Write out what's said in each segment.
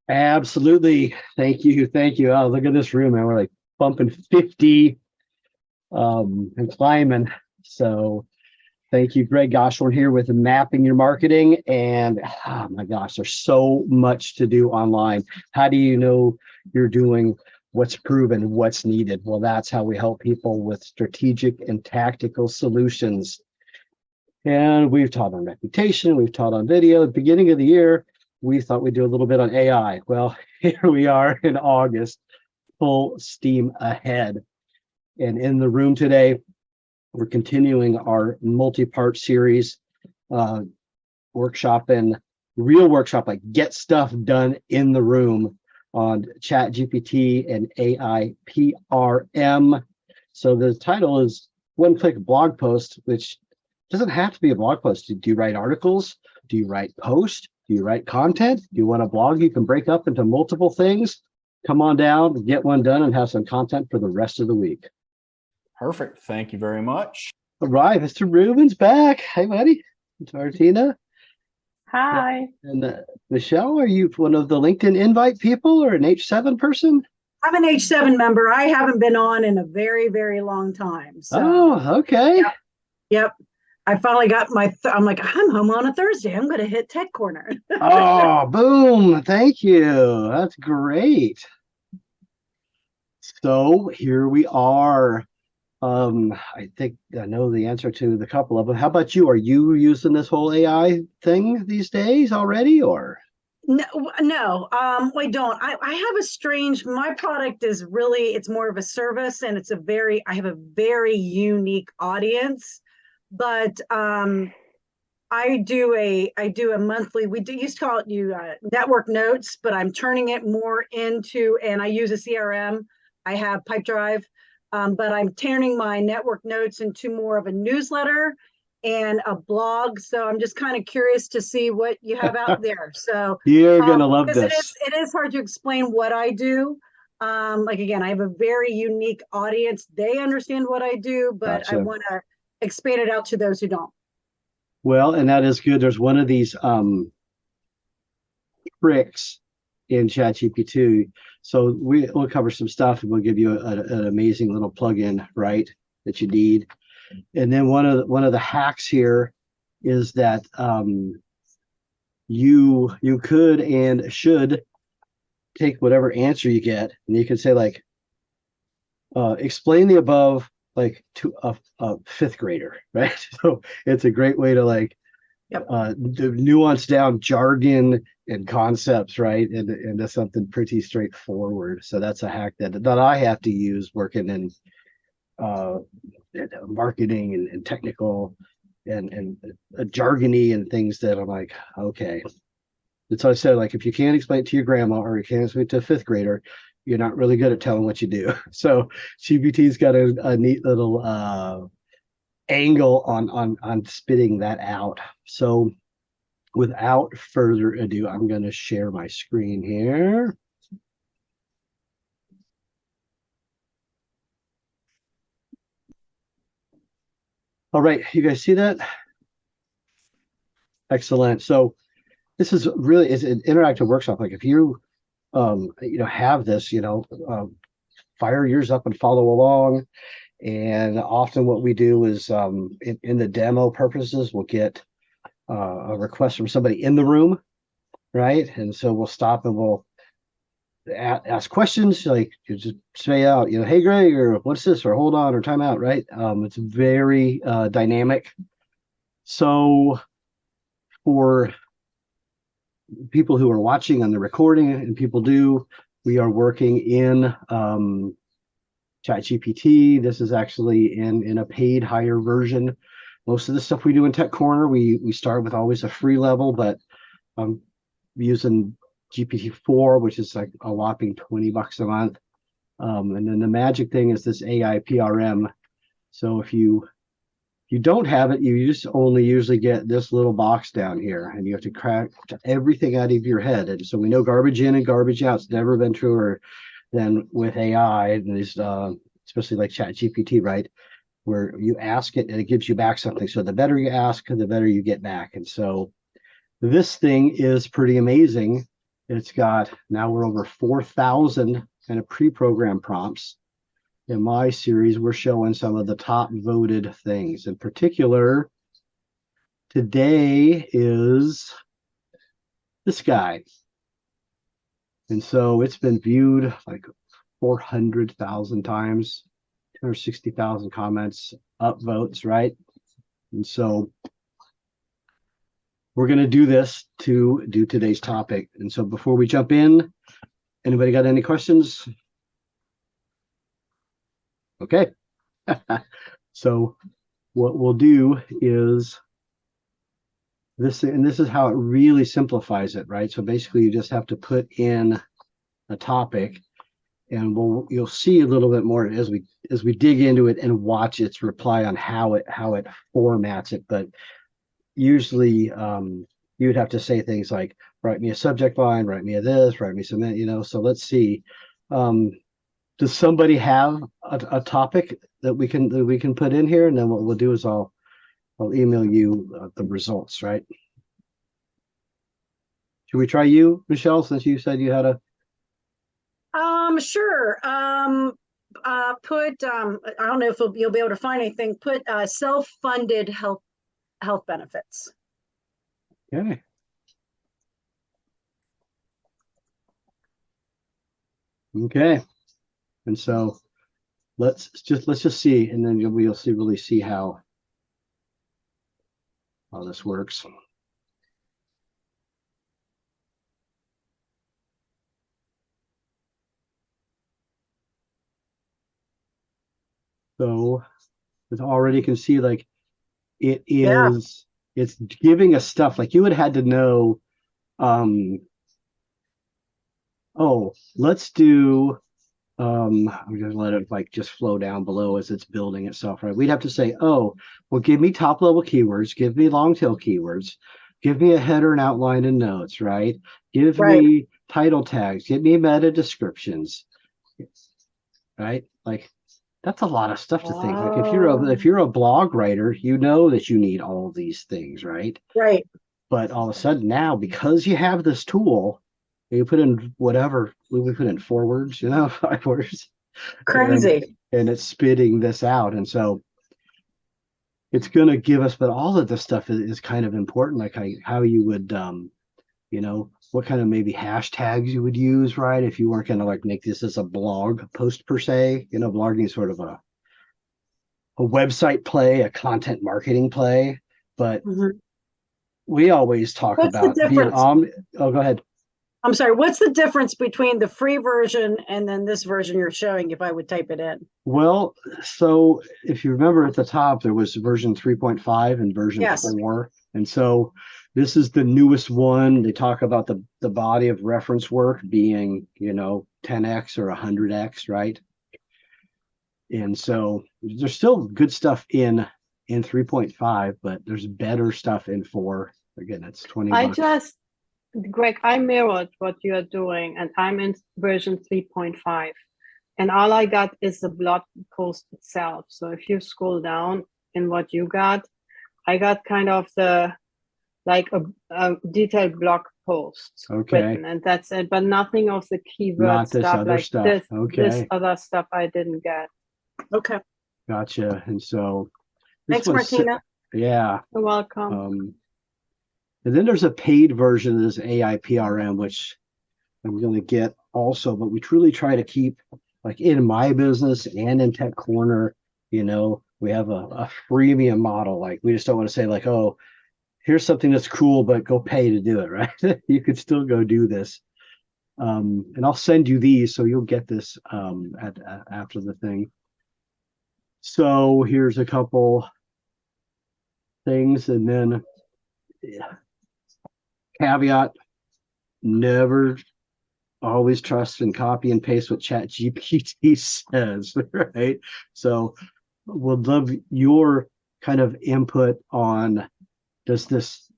Absolutely. Thank you. Thank you. Oh, look at this room, man. We're like bumping 50 and climbing. So thank you, Greg Goshorn here with Mapping Your Marketing. And oh my gosh, there's so much to do online. How do you know you're doing what's proven, what's needed? Well, that's how we help people with strategic and tactical solutions. And we've taught on reputation, we've taught on video. At the beginning of the year, we thought we'd do a little bit on AI. Well, here we are in August, full steam ahead. And in the room today, we're continuing our multi-part series, workshop and real workshop, like get stuff done in the room on ChatGPT and AIPRM. So the title is one-click blog post, which doesn't have to be a blog post. Do you write articles? Do you write posts? Do you write content? Do you want a blog you can break up into multiple things? Come on down, get one done, and have some content for the rest of the week. Perfect. Thank you very much. All right, Mr. Rubin's back. Hey, buddy. It's Martina. Hi. And Michelle, are you one of the LinkedIn invite people or an H7 person? I'm an H7 member. I haven't been on in a very, very long time. So, oh, okay. Yep. I finally got I'm like, I'm home on a Thursday. I'm going to hit Tech Corner. Oh, boom. Thank you. That's great. So here we are. I think I know the answer to the couple of them. How about you? Are you using this whole AI thing these days already, or? No, I don't. I have a strange, my product is really, it's more of a service, and I have a very unique audience, but I do a monthly, used to call it network notes, but I'm turning it more into, and I use a CRM. I have Pipedrive, but I'm turning my network notes into more of a newsletter and a blog. So I'm just kind of curious to see what you have out there. So you're gonna love this. It is hard to explain what I do. Like, again, I have a very unique audience. They understand what I do, but gotcha. I want to expand it out to those who don't. Well, and that is good. There's one of these tricks in ChatGPT. So we'll cover some stuff, and we'll give you an amazing little plugin, right, that you need. And then one of the hacks here is that you could and should take whatever answer you get, and you can say, like, explain the above like to a fifth grader, right? So it's a great way to like nuance down jargon and concepts, right, and into something pretty straightforward. So that's a hack that I have to use working in marketing and technical and jargony and things that I'm like, okay. That's why I said, like, if you can't explain it to your grandma or you can't explain it to a fifth grader, you're not really good at telling what you do. So GPT's got a neat little angle on spitting that out. So without further ado, I'm going to share my screen here. All right, you guys see that? Excellent. So this is an interactive workshop. Like, if you have this, fire yours up and follow along. And often what we do is in the demo purposes, we'll get a request from somebody in the room, right? And so we'll stop and we'll ask questions, like, you just say out, hey, Greg, or what's this, or hold on, or time out, right? It's very dynamic. So for people who are watching on the recording, and people we are working in ChatGPT. This is actually in a paid higher version. Most of the stuff we do in Tech Corner, we start with always a free level, but I'm using GPT-4, which is like a whopping $20 a month. And then the magic thing is this AIPRM. So if you don't have it, you just only usually get this little box down here, and you have to crack everything out of your head. And so we know garbage in and garbage out. It's never been truer than with AI, and these, especially like ChatGPT, right, where you ask it and it gives you back something. So the better you ask, the better you get back. And so this thing is pretty amazing. It's got, now we're over 4,000 kind of pre-programmed prompts. In my series, we're showing some of the top voted things. In particular, today is this guy. And so it's been viewed like 400,000 times, 260,000 comments, upvotes, right? And so we're going to do this to do today's topic. And so before we jump in, anybody got any questions? Okay. So what we'll do is this, and this is how it really simplifies it, right? So basically you just have to put in a topic, and you'll see a little bit more as we dig into it and watch its reply on how it formats it. But usually you would have to say things like, write me a subject line, write me a this, write me some, so let's see. Does somebody have a topic that we can put in here? And then what we'll do is I'll email you the results, right? Should we try you, Michelle, since you said you had a... Sure. Put I don't know if you'll be able to find anything. Put self-funded health benefits. Okay. Okay. And so let's just see, and then you'll really see how this works. So as already you can see, like it is, it's giving us stuff like you would have had to know. Oh, let's do. I'm gonna let it like just flow down below as it's building itself, right? We'd have to say, oh, well, give me top level keywords, give me long tail keywords, give me a header and outline and notes, right? Give me title tags, give me meta descriptions, right? Like that's a lot of stuff to think. Like if you're a blog writer, you know that you need all these things, right? Right. But all of a sudden now, because you have this tool, you put in whatever we put in 4 words, 5 words. Crazy. And it's spitting this out. And so it's going to give us, but all of this stuff is kind of important, like how you would, what kind of maybe hashtags you would use, right? If you weren't going to like make this as a blog post per se, blogging is sort of a website play, a content marketing play. But we always talk about being oh, go ahead. I'm sorry, what's the difference between the free version and then this version you're showing if I would type it in? Well, so if you remember at the top, there was version 3.5 and version 4. And so this is the newest one. They talk about the body of reference work being, 10x or 100x, right? And so there's still good stuff in 3.5, but there's better stuff in 4. Again, it's 20 bucks. Greg, I mirrored what you are doing, and I'm in version 3.5. And all I got is the blog post itself. So if you scroll down in what you got, I got kind of a detailed blog post written, and that's it. But nothing of the keyword stuff like stuff. This other stuff I didn't get. Okay. Gotcha. And so thanks, Martina. Yeah. You're welcome. And then there's a paid version of this AIPRM, which I'm going to get also, but we truly try to keep, like in my business and in Tech Corner, we have a freemium model. Like we just don't want to say like, oh, here's something that's cool, but go pay to do it, right? You could still go do this. And I'll send you these, so you'll get this after the thing. So here's a couple things, and then caveat, never always trust and copy and paste what ChatGPT says, right? So we'll love your kind of input on, does this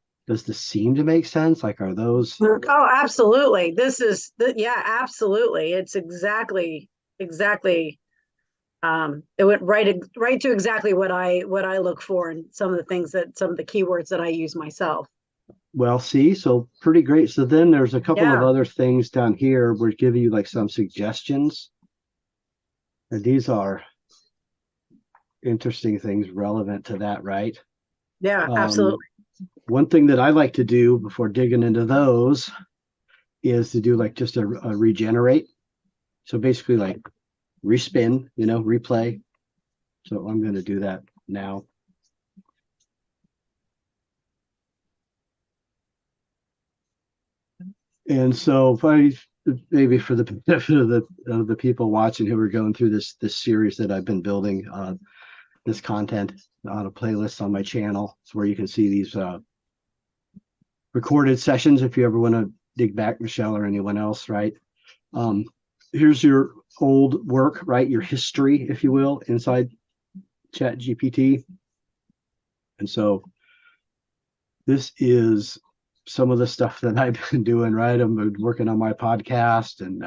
seem to make sense? Like, are those... Oh, absolutely. This is absolutely. It's exactly it went right to exactly what I look for, and some of the keywords that I use myself. Well, see, so pretty great. So then there's a couple of Yeah. other things down here. We're giving you like some suggestions. And these are interesting things relevant to that, right? Yeah, absolutely. One thing that I like to do before digging into those is to do like just a regenerate. So basically like respin, replay. So I'm going to do that now. And so if I maybe for the benefit of the people watching who are going through this series that I've been building, this content on a playlist on my channel, it's where you can see these recorded sessions if you ever want to dig back, Michelle or anyone else, right? Here's your old work, right? Your history, if you will, inside ChatGPT. And so this is some of the stuff that I've been doing, right? I'm working on my podcast and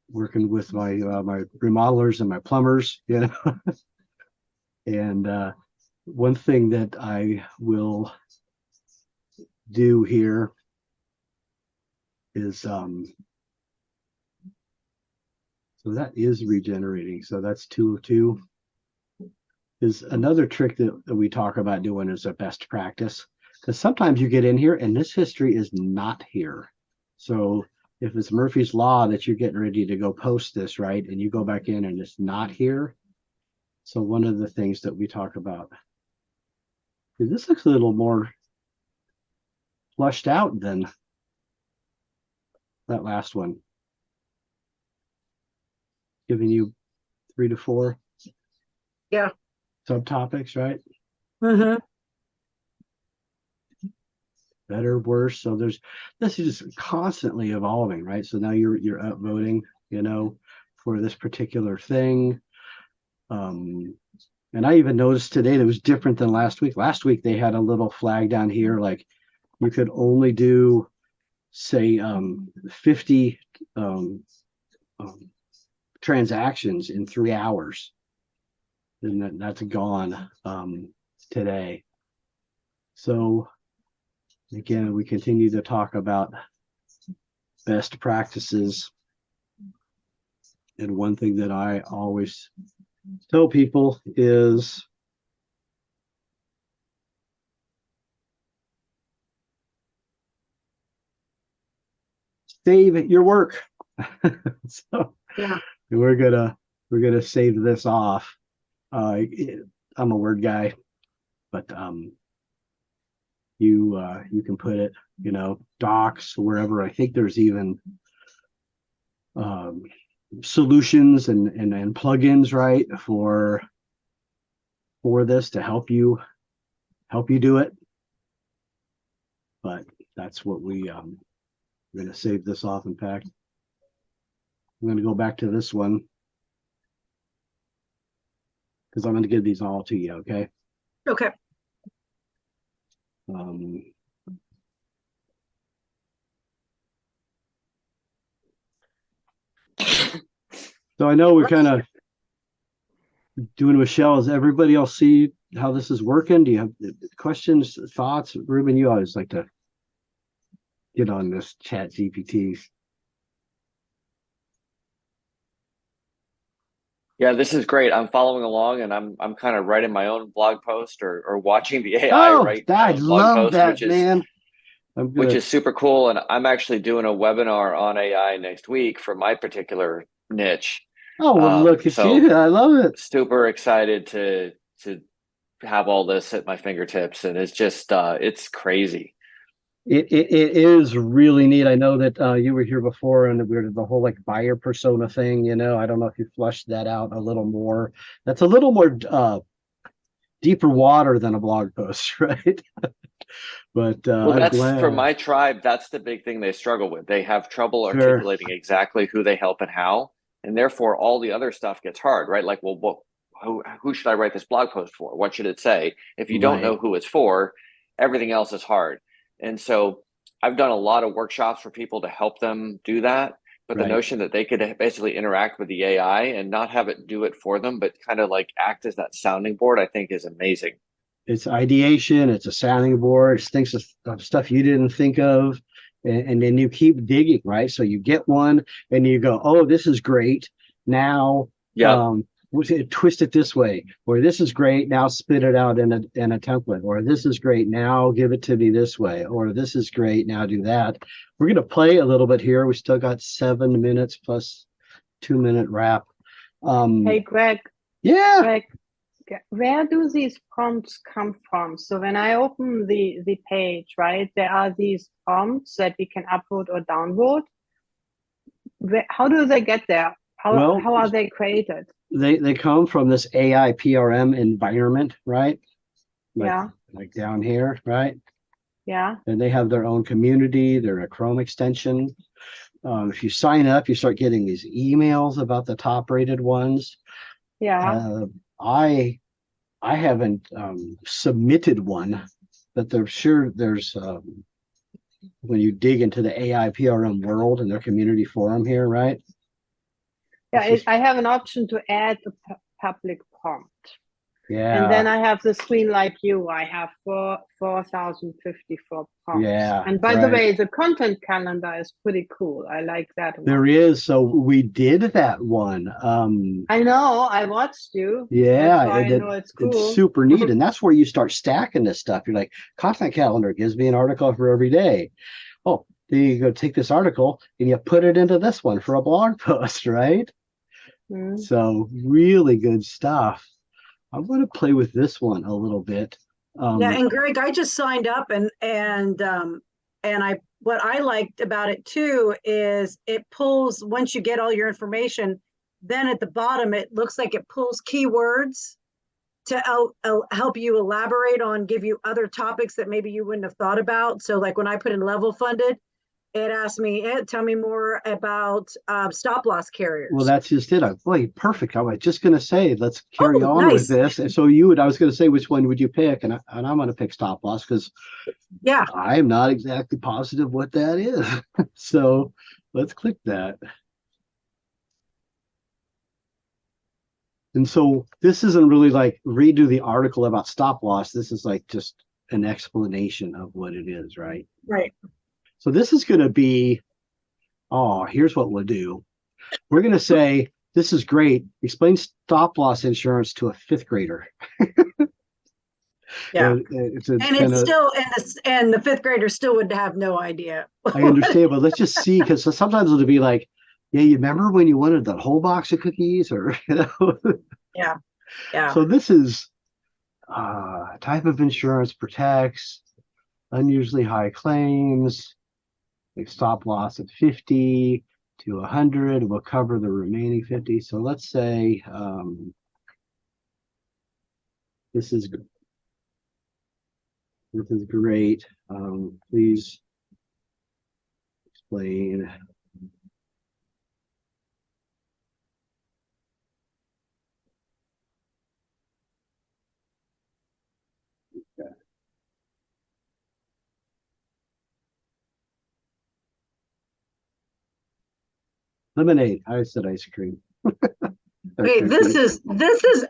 working with my my remodelers and my plumbers, And one thing that I will do here is so that is regenerating. So that's 202. Is another trick that we talk about doing as a best practice, because sometimes you get in here and this history is not here. So if it's Murphy's Law that you're getting ready to go post this, right, and you go back in and it's not here. So one of the things that we talk about, this looks a little more flushed out than that last one, giving you 3 to 4 Yeah. subtopics, right? Mm-hmm. Better, worse. So this is just constantly evolving, right? So now you're upvoting, for this particular thing. And I even noticed today that was different than last week. Last week they had a little flag down here, like you could only do, say, 50 transactions in 3 hours, and that's gone today. So again, we continue to talk about best practices. And one thing that I always tell people is save your work. So Yeah. we're gonna save this off. I'm a word guy, but you can put it, docs, wherever. I think there's even solutions and plugins, right, for this to help you do it. But that's what we're going to save this off. In fact, I'm going to go back to this one because I'm going to give these all to you. Okay. Okay. So I know we're kind of doing Michelle. Does everybody else see how this is working? Do you have questions, thoughts? Ruben, you always like to get on this ChatGPT. Yeah, this is great. I'm following along and I'm kind of writing my own blog post or watching the AI write I blog love post, that, man. which is super cool. And I'm actually doing a webinar on AI next week for my particular niche. Oh, well, look at you. I love it. Super excited to have all this at my fingertips. And it's just it's crazy. It is really neat. I know that you were here before and we were the whole like buyer persona thing, I don't know if you flushed that out a little more. That's a little more deeper water than a blog post, right? But well, I'm that's glad. for my tribe. That's the big thing they struggle with. They have trouble articulating exactly who they help and how, and therefore all the other stuff gets hard, right? Like, well, who should I write this blog post for? What should it say? If you don't know who it's for, everything else is hard. And so I've done a lot of workshops for people to help them do that. But the notion that they could basically interact with the AI and not have it do it for them, but kind of like act as that sounding board, I think is amazing. it's ideation, it's a sounding board, it's things of stuff you didn't think of. And then you keep digging, right? So you get one and you go, oh, this is great. Now, Yep. Twist it this way, or this is great. Now spit it out in a template, or this is great. Now give it to me this way, or this is great. Now do that. We're going to play a little bit here. We still got 7 minutes plus 2-minute wrap. Hey, Greg, Yeah. Greg, where do these prompts come from? So when I open the page, right, there are these prompts that we can upload or download. How do they get there? How are they created? They come from this AIPRM environment, right? Like down here, right? Yeah. And they have their own community. They're a Chrome extension. If you sign up, you start getting these emails about the top rated ones. Yeah. I haven't submitted one, but there's when you dig into the AIPRM world and their community forum here, right? Yeah, I have an option to add a public prompt. Yeah. And then I have the screen like you. I have 4,054 prompts. Yeah. And by the way, the content calendar is pretty cool. I like that one. There is. So we did that one. I know. I watched you. Yeah. That's why I know it's cool. It's super neat. And that's where you start stacking this stuff. You're like, content calendar gives me an article for every day. Oh, then you go take this article and you put it into this one for a blog post, right? Mm. So really good stuff. I'm going to play with this one a little bit. Yeah, and Greg, I just signed up, and what I liked about it too is it pulls, once you get all your information, then at the bottom it looks like it pulls keywords to help you elaborate on, give you other topics that maybe you wouldn't have thought about. So like when I put in level funded, it asked me, tell me more about stop loss carriers. Well, that's just it. Perfect. I was just going to say, let's carry on nice. with this. And so I was going to say, which one would you pick? And I'm going to pick stop loss because I'm not exactly positive what that is. So let's click that. And so this isn't really like redo the article about stop loss. This is like just an explanation of what it is, right? Right. So this is going to be, here's what we'll do. We're going to say, this is great. Explain stop loss insurance to a 5th grader. Yeah. And the 5th grader still would have no idea. I understand, but let's just see, because sometimes it'll be like, yeah, you remember when you wanted that whole box of cookies, or, Yeah. Yeah. So this is type of insurance protects unusually high claims. Stop loss at 50 to 100 will cover the remaining 50. So let's say this is great. Please explain. Okay. Lemonade. I said ice cream. Okay, this is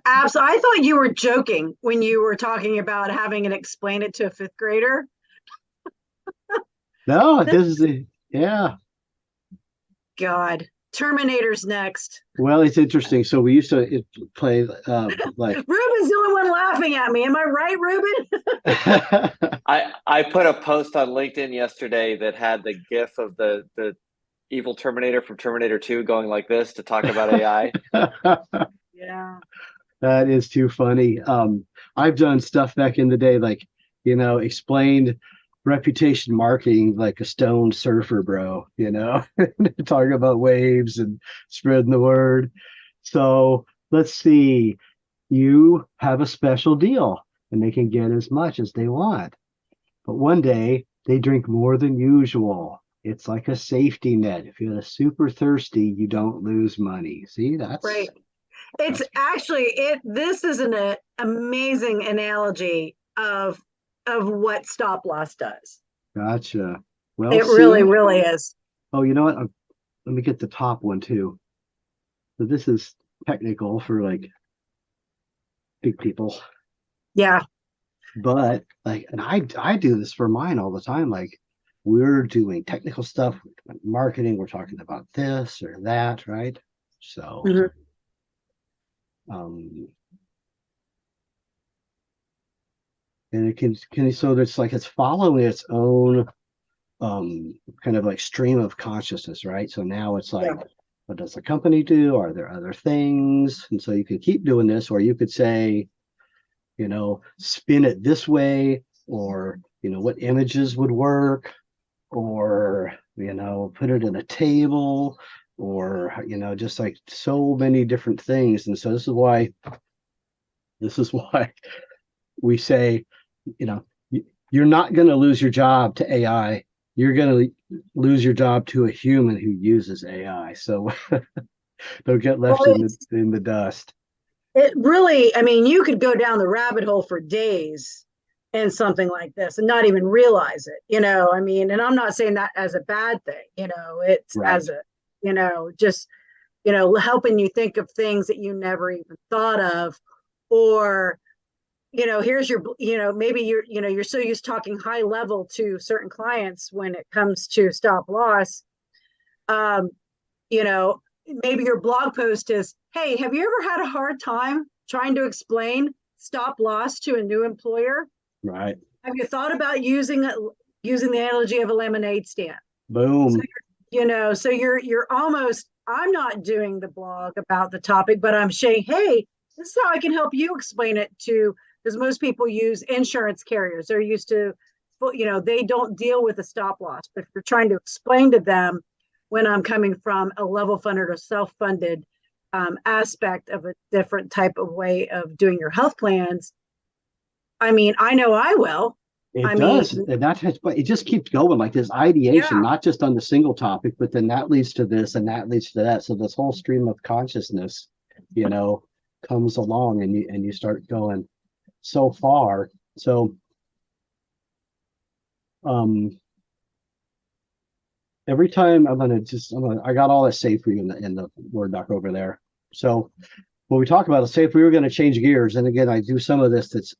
absolutely. I thought you were joking when you were talking about having it explain it to a 5th grader. No, this is yeah. God, Terminator's next. Well, it's interesting. So we used to play like Ruben's the only one laughing at me. Am I right, Ruben? I put a post on LinkedIn yesterday that had the GIF of the evil Terminator from Terminator 2 going like this to talk about AI. Yeah. That is too funny. I've done stuff back in the day, like, explained reputation marketing like a stone surfer, bro, talking about waves and spreading the word. So let's see. You have a special deal and they can get as much as they want. But one day they drink more than usual. It's like a safety net. If you're super thirsty, you don't lose money. See, that's right. It's actually this is an amazing analogy of what stop loss does. Gotcha. Well, it really is. Oh, you know what? Let me get the top one too. So this is technical for like big people. Yeah. But like, and I do this for mine all the time. Like, we're doing technical stuff, we're doing marketing, we're talking about this or that, right? So, Mhm. um, and it can so it's like it's following its own kind of like stream of consciousness, right? So now it's like, Yeah. what does the company do? Are there other things? And so you can keep doing this, or you could say, spin it this way, or what images would work, or put it in a table, or just like so many different things. And so this is why we say, you're not going to lose your job to AI. You're going to lose your job to a human who uses AI. So don't get Well, left in the dust. it really, I mean, you could go down the rabbit hole for days in something like this and not even realize it, I mean, and I'm not saying that as a bad thing, it's Right. as a, just, helping you think of things that you never even thought of, or, here's your, maybe you're so used to talking high level to certain clients when it comes to stop loss. Um, maybe your blog post is, hey, have you ever had a hard time trying to explain stop loss to a new employer? Right. Have you thought about using the analogy of a lemonade stand? Boom. So so you're almost, I'm not doing the blog about the topic, but I'm saying, hey, this is how I can help you explain it to, because most people use insurance carriers. They're used to, they don't deal with the stop loss, but if you're trying to explain to them, when I'm coming from a level funded or self-funded aspect of a different type of way of doing your health plans, I mean, I know I will. It I does. mean, And but it just keeps going like this ideation, yeah. not just on the single topic, but then that leads to this and that leads to that. So this whole stream of consciousness, comes along and you start going so far. So every time I got all that saved for you in the Word doc over there. So when we talk about it, say if we were going to change gears, and again, I do some of this that's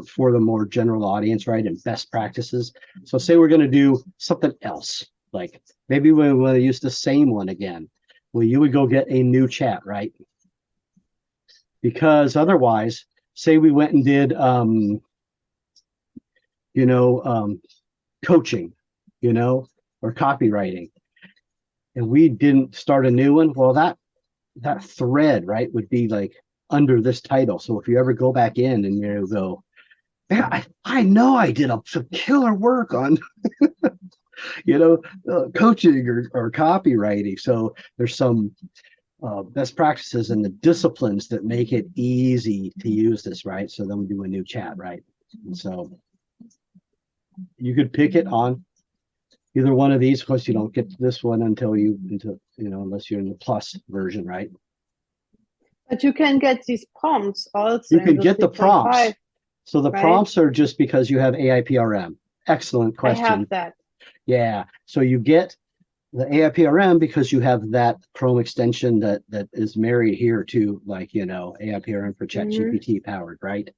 for the more general audience, right? And best practices. So say we're going to do something else, like maybe we want to use the same one again. Well, you would go get a new chat, right? Because otherwise, say we went and did, coaching, or copywriting, and we didn't start a new one. Well, that thread, right, would be like under this title. So if you ever go back in and go, man, I know I did some killer work on, coaching or copywriting. So there's some best practices and the disciplines that make it easy to use this, right? So then we do a new chat, right? And so you could pick it on either one of these. Of course, you don't get to this one unless you're in the plus version, right? But you can get these prompts also. You can get the prompts. So the right? prompts are just because you have AIPRM. Excellent question. I have that. Yeah. So you get the AIPRM because you have that Chrome extension that is married here to, like, AIPRM for ChatGPT powered, right?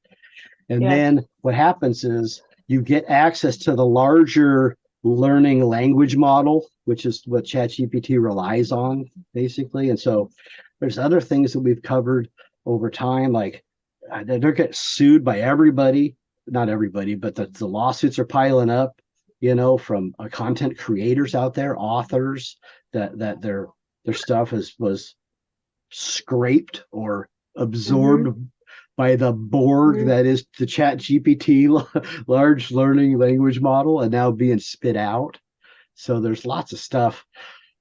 And then what happens is you get access to the larger learning language model, which is what ChatGPT relies on, basically. And so there's other things that we've covered over time, like they're getting sued by everybody, not everybody, but the lawsuits are piling up, from content creators out there, authors, that their stuff was scraped or absorbed by the Borg that is the ChatGPT large learning language model and now being spit out. So there's lots of stuff.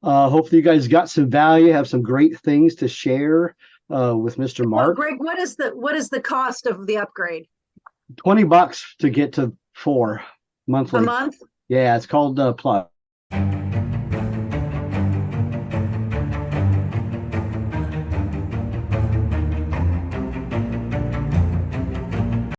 Hopefully you guys got some value, have some great things to share with Mr. Mark. Well, Greg, what is the cost of the upgrade? $20 to get to 4 monthly. A month? Yeah, it's called Plus.